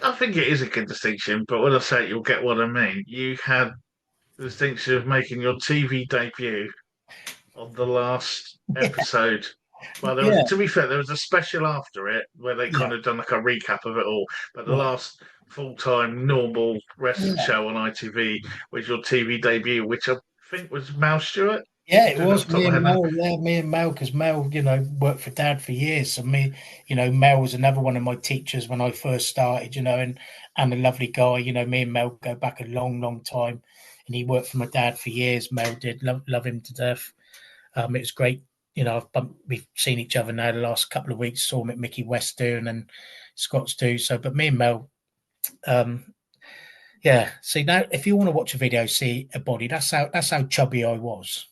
I think it is a good distinction, but when I say it, you'll get what I mean. You had the distinction of making your TV debut on the last episode. Well, there was, Yeah, to be fair, there was a special after it where they yeah, kind of done like a recap of it all. But the right. last full-time normal wrestling Yeah, show on ITV was your TV debut, which I think was Mal Stewart. yeah, I'm it doing it off was the top me of my and head now. Mel. Yeah, me and Mel, because Mel, worked for Dad for years. So Mel was another one of my teachers when I first started. And a lovely guy. Me and Mel go back a long, long time, and he worked for my dad for years. Mel did love him to death. It was great. We've seen each other now the last couple of weeks. Saw him at Mickey West doing and Scott's do. So, but me and Mel, um, yeah. See now, if you want to watch a video, see a body. That's how chubby I was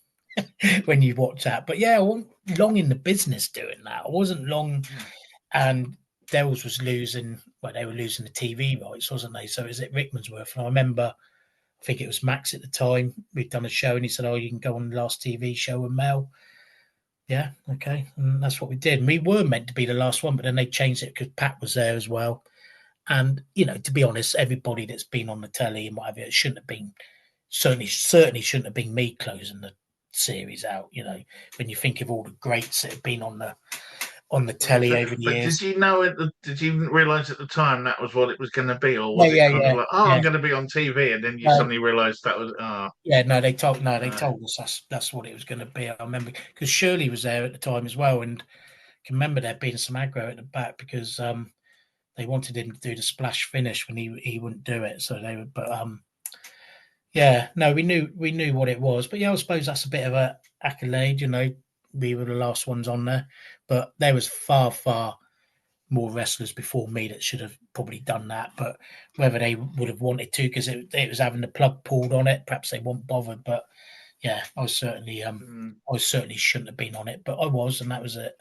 when you watch that. But yeah, I wasn't long in the business doing that. I wasn't long, Hmm. and Dells was losing. Well, they were losing the TV rights, wasn't they? So it was at Rickmansworth, and I remember. I think it was Max at the time. We'd done a show, and he said, "Oh, you can go on the last TV show with Mel." Yeah, okay, and that's what we did. And we were meant to be the last one, but then they changed it because Pat was there as well. And to be honest, everybody that's been on the telly and whatever, it shouldn't have been. Certainly shouldn't have been me closing the series out. When you think of all the greats that have been on the Well, telly over the but did years. you know it? Did you realise at the time that was what it was going to be, or Yeah, was it yeah, kind of yeah, like, oh, I'm yeah. going to be on TV, and then you No, suddenly realised that was yeah, no, they uh, told us that's what it was going to be. I remember because Shirley was there at the time as well, and I can remember there being some aggro at the back because they wanted him to do the splash finish when he wouldn't do it. So they would, but yeah, no, we knew what it was. But yeah, I suppose that's a bit of a accolade. We were the last ones on there, but there was far, far more wrestlers before me that should have probably done that. But whether they would have wanted to, because it was having the plug pulled on it, perhaps they weren't bothered. But yeah, I was certainly mm, I certainly shouldn't have been on it, but I was, and that was it.